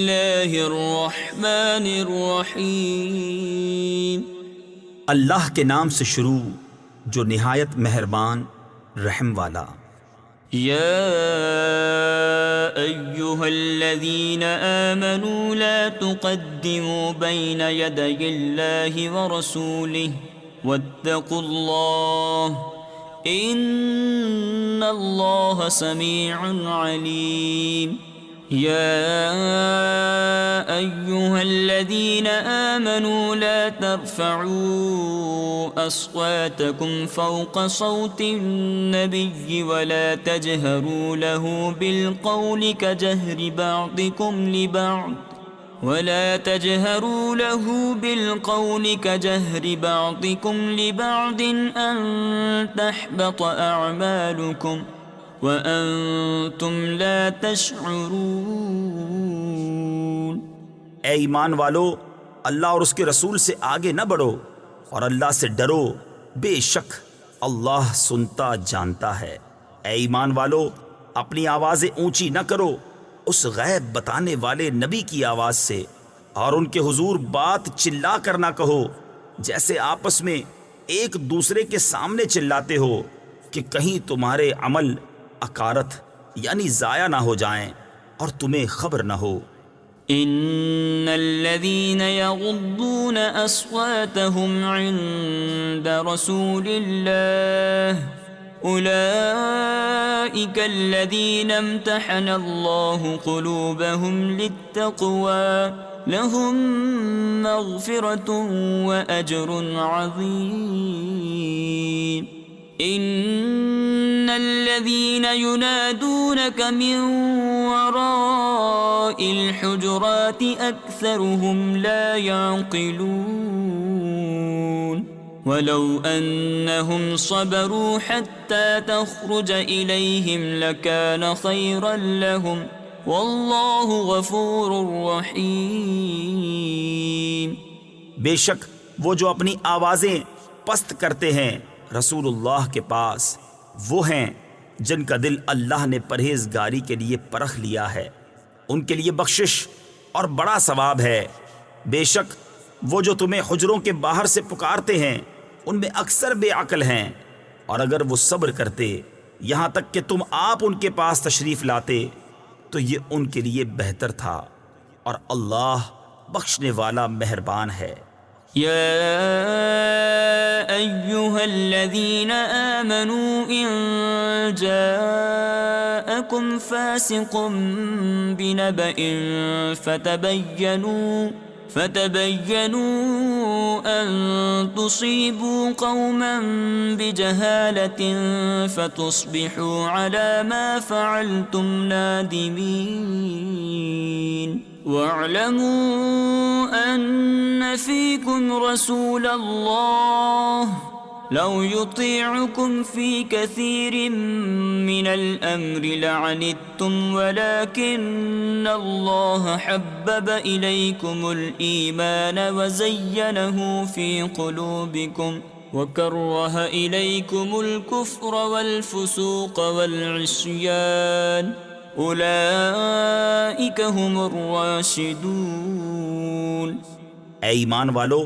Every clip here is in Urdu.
اللہ الرحمن الرحیم۔ اللہ کے نام سے شروع جو نہایت مہربان رحم والا۔ یا ایہا الذین آمنوا لا تقدموا بین یدی اللہ ورسولہ واتقوا اللہ ان اللہ سمیع علیم۔ يا أيها الذين آمنوا لا ترفعوا أصواتكم فوق صوت النبي ولا تجهروا له بالقول كجهر بعضكم لبعض أن تحبط أعمالكم وَأَنْتُمْ لَا تَشْعُرُونَ۔ اے ایمان والو، اللہ اور اس کے رسول سے آگے نہ بڑھو اور اللہ سے ڈرو، بے شک اللہ سنتا جانتا ہے۔ اے ایمان والو، اپنی آوازیں اونچی نہ کرو اس غیب بتانے والے نبی کی آواز سے، اور ان کے حضور بات چلا کر نہ کہو جیسے آپس میں ایک دوسرے کے سامنے چلاتے ہو کہ کہیں تمہارے عمل اکارت یعنی ضائع نہ ہو جائیں اور تمہیں خبر نہ ہو۔ ان الذين يغضون اصواتهم عند رسول الله اولئك الذين امتحن الله قلوبهم للتقوى لهم مغفرة واجر عظيم۔ ان الذين ينادونك من وراء الحجرات اكثرهم لا يعقلون ولو انهم صبروا حتى تخرج اليهم لكان خيرا لهم والله غفور رحيم۔ بے شک وہ جو اپنی آوازیں پست کرتے ہیں رسول اللہ کے پاس، وہ ہیں جن کا دل اللہ نے پرہیزگاری کے لیے پرکھ لیا ہے، ان کے لیے بخشش اور بڑا ثواب ہے۔ بے شک وہ جو تمہیں حجروں کے باہر سے پکارتے ہیں ان میں اکثر بے عقل ہیں، اور اگر وہ صبر کرتے یہاں تک کہ تم آپ ان کے پاس تشریف لاتے تو یہ ان کے لیے بہتر تھا، اور اللہ بخشنے والا مہربان ہے۔ يا أيها الذين آمنوا إن جاءكم فاسق بنبأ فتبينوا أن تصيبوا قوما بجهالة فتصبحوا على ما فعلتم نادمين۔ واعلموا أن فيكم رسول الله لو يطيعكم في كثير من الأمر لعنتم ولكن الله حبب إليكم الإيمان وزينه في قلوبكم وكره إليكم الكفر والفسوق والعصيان اولئک هم الراشدون۔ اے ایمان والو،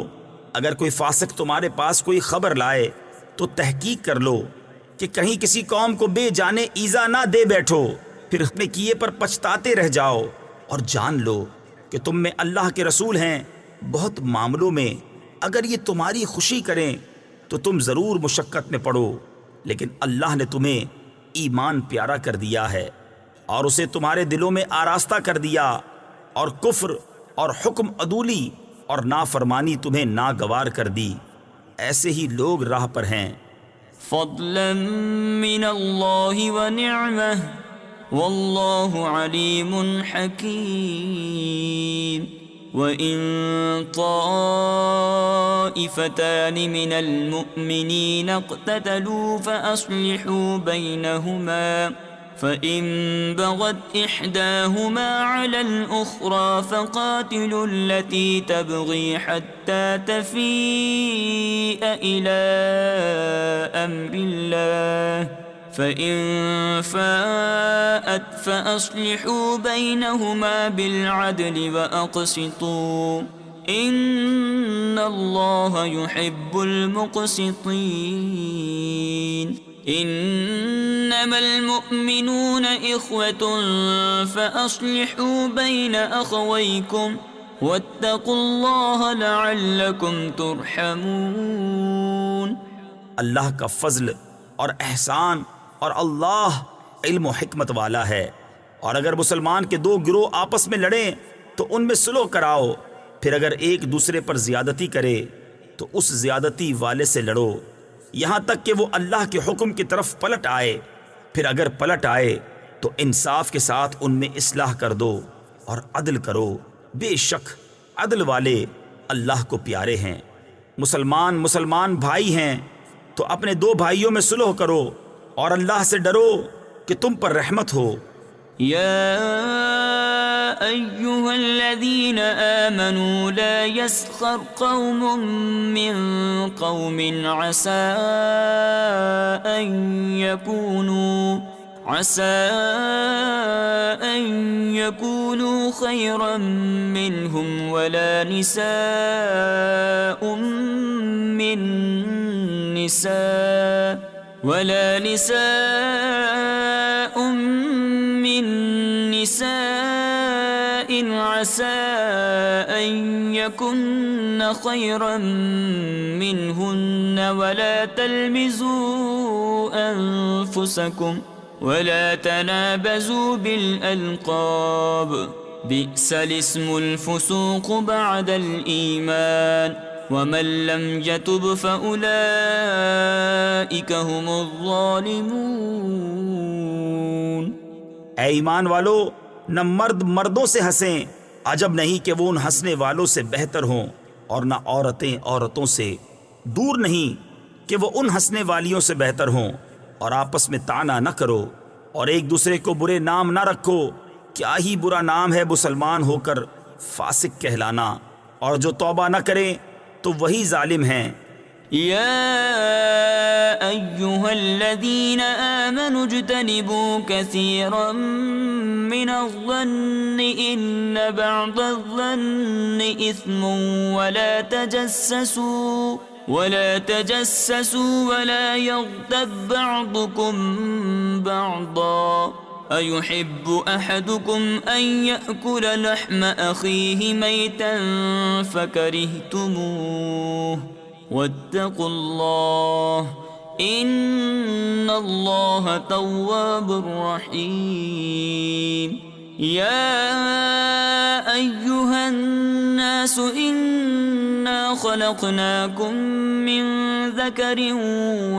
اگر کوئی فاسق تمہارے پاس کوئی خبر لائے تو تحقیق کر لو کہ کہیں کسی قوم کو بے جانے ایذا نہ دے بیٹھو، پھر اپنے کیے پر پچھتاتے رہ جاؤ، اور جان لو کہ تم میں اللہ کے رسول ہیں۔ بہت معاملوں میں اگر یہ تمہاری خوشی کریں تو تم ضرور مشقت میں پڑو، لیکن اللہ نے تمہیں ایمان پیارا کر دیا ہے اور اسے تمہارے دلوں میں آراستہ کر دیا، اور کفر اور حکم عدولی اور نافرمانی تمہیں ناگوار کر دی، ایسے ہی لوگ راہ پر ہیں۔ فضلا من اللہ ونعمہ واللہ علیم حکیم۔ وَإِن طَائِفَتَانِ مِنَ الْمُؤْمِنِينَ اقْتَتَلُوا فَأَصْلِحُوا بَيْنَهُمَا فَإِن بَغَتْ إِحْدَاهُمَا عَلَى الْأُخْرَى فَقَاتِلُوا الَّتِي تَبْغِي حَتَّى تَفِيءَ إِلَى أَمْرِ اللَّهِ فإن فاءت فأصلحوا بينهما بالعدل وأقسطوا إن الله يحب المقسطين إنما المؤمنون إخوة فأصلحوا بين أخويكم واتقوا الله لعلكم ترحمون۔ اللہ کا فضل اور احسان اور اللہ علم و حکمت والا ہے۔ اور اگر مسلمان کے دو گروہ آپس میں لڑیں تو ان میں صلح کراؤ، پھر اگر ایک دوسرے پر زیادتی کرے تو اس زیادتی والے سے لڑو یہاں تک کہ وہ اللہ کے حکم کی طرف پلٹ آئے، پھر اگر پلٹ آئے تو انصاف کے ساتھ ان میں اصلاح کر دو اور عدل کرو، بے شک عدل والے اللہ کو پیارے ہیں۔ مسلمان بھائی ہیں تو اپنے دو بھائیوں میں صلح کرو اور اللہ سے ڈرو کہ تم پر رحمت ہو۔ يا أيها الذين آمنوا لا يسخر قوم من قوم عسى أن يكونوا خيرا منهم ولا نساء من نساء عسى أن يكن خيرا منهن ولا تلمزوا أنفسكم ولا تنابزوا بالألقاب بئس الاسم الفسوق بعد الإيمان ومن لم يتب فأولئك هم الظالمون۔ اے ایمان والو، نہ مرد مردوں سے ہنسیں، عجب نہیں کہ وہ ان ہنسنے والوں سے بہتر ہوں، اور نہ عورتیں عورتوں سے، دور نہیں کہ وہ ان ہنسنے والیوں سے بہتر ہوں۔ اور آپس میں طعنہ نہ کرو اور ایک دوسرے کو برے نام نہ رکھو، کیا ہی برا نام ہے مسلمان ہو کر فاسق کہلانا، اور جو توبہ نہ کریں تو وہی ظالم ہیں۔ يا أيها الذين آمنوا اجتنبوا كثيرا من الظن إن بعض الظن إثم ولا تجسسوا ولا يغتب بعضكم بعضا أيحب أحدكم أن يأكل لحم أخيه ميتا فكرهتموه واتقوا الله إن الله تواب رحيم۔ يا أيها الناس إنا خلقناكم من ذكر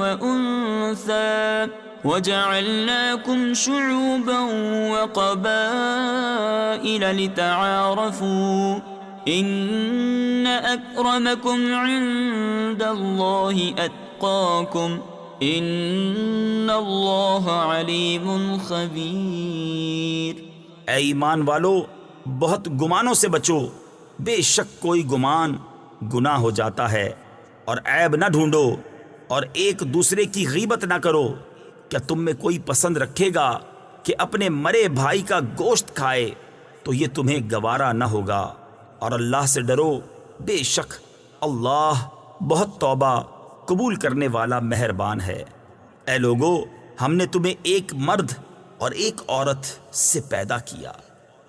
وأنثى وجعلناكم شعوبا وقبائل لتعارفوا إن أكرمكم عند الله أتقاكم إن الله عليم خبير۔ اے ایمان والو، بہت گمانوں سے بچو، بے شک کوئی گمان گناہ ہو جاتا ہے، اور عیب نہ ڈھونڈو اور ایک دوسرے کی غیبت نہ کرو۔ کیا تم میں کوئی پسند رکھے گا کہ اپنے مرے بھائی کا گوشت کھائے؟ تو یہ تمہیں گوارا نہ ہوگا، اور اللہ سے ڈرو، بے شک اللہ بہت توبہ قبول کرنے والا مہربان ہے۔ اے لوگو، ہم نے تمہیں ایک مرد اور ایک عورت سے پیدا کیا،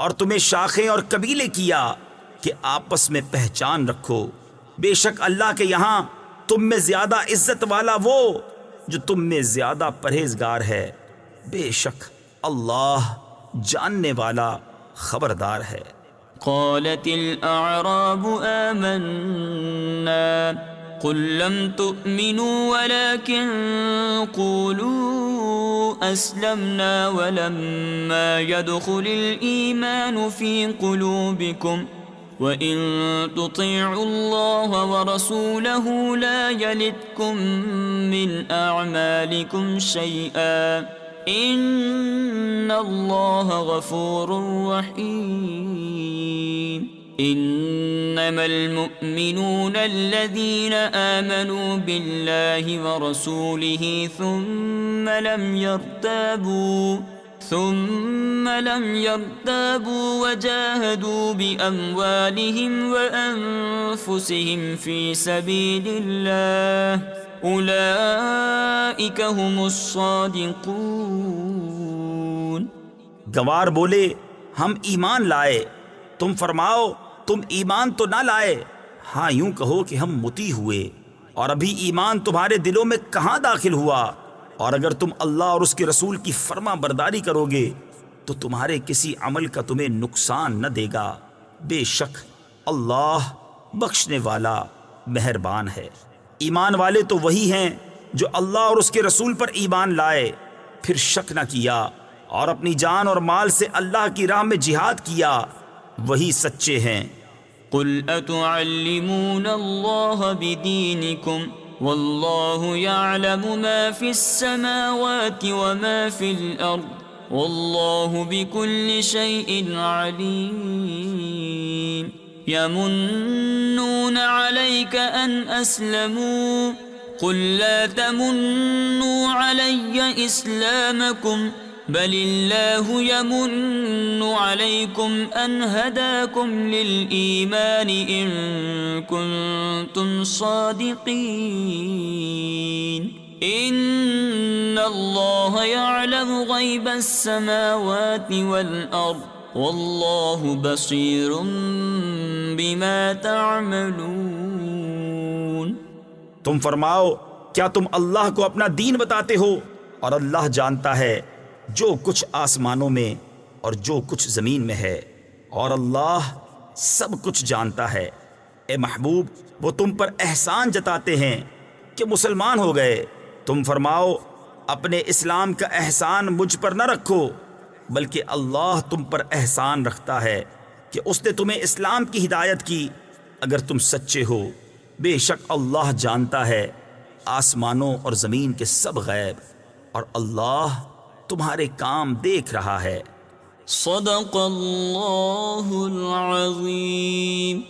اور تمہیں شاخیں اور قبیلے کیا کہ آپس میں پہچان رکھو۔ بے شک اللہ کے یہاں تم میں زیادہ عزت والا وہ جو تم میں زیادہ پرہیزگار ہے، بے شک اللہ جاننے والا خبردار ہے۔ قالت الأعراب آمنا قل لم تؤمنوا ولكن قولوا أسلمنا ولما يدخل الإيمان في قلوبكم وإن تطيعوا الله ورسوله لا يلتكم من أعمالكم شيئا إن الله غفور رحيم۔ إنما المؤمنون الذين آمنوا بالله ورسوله ثم لم يرتابوا وجاهدوا بأموالهم وأنفسهم في سبيل الله أولئك هم الصادقون۔ گوار بولے ہم ایمان لائے، تم فرماؤ تم ایمان تو نہ لائے، ہاں یوں کہو کہ ہم مطیع ہوئے، اور ابھی ایمان تمہارے دلوں میں کہاں داخل ہوا، اور اگر تم اللہ اور اس کے رسول کی فرما برداری کرو گے تو تمہارے کسی عمل کا تمہیں نقصان نہ دے گا، بے شک اللہ بخشنے والا مہربان ہے۔ ایمان والے تو وہی ہیں جو اللہ اور اس کے رسول پر ایمان لائے، پھر شک نہ کیا اور اپنی جان اور مال سے اللہ کی راہ میں جہاد کیا، وہی سچے ہیں۔ قل اتعلمون اللہ بدینکم واللہ یعلم ما فی السماوات وما فی الارض واللہ بکل شیء علیم۔ یمنون علیک ان اسلموا قل لا تمنوا علی اسلامکم بل اللہ یمن علیکم ان ہداکم للایمان ان کنتم صادقین ان اللہ یعلم غیب السماوات والارض واللہ بصیر بما تعملون۔ تم فرماؤ کیا تم اللہ کو اپنا دین بتاتے ہو، اور اللہ جانتا ہے جو کچھ آسمانوں میں اور جو کچھ زمین میں ہے، اور اللہ سب کچھ جانتا ہے۔ اے محبوب وہ تم پر احسان جتاتے ہیں کہ مسلمان ہو گئے، تم فرماؤ اپنے اسلام کا احسان مجھ پر نہ رکھو، بلکہ اللہ تم پر احسان رکھتا ہے کہ اس نے تمہیں اسلام کی ہدایت کی، اگر تم سچے ہو۔ بے شک اللہ جانتا ہے آسمانوں اور زمین کے سب غیب، اور اللہ تمہارے کام دیکھ رہا ہے۔ صدق اللہ العظیم۔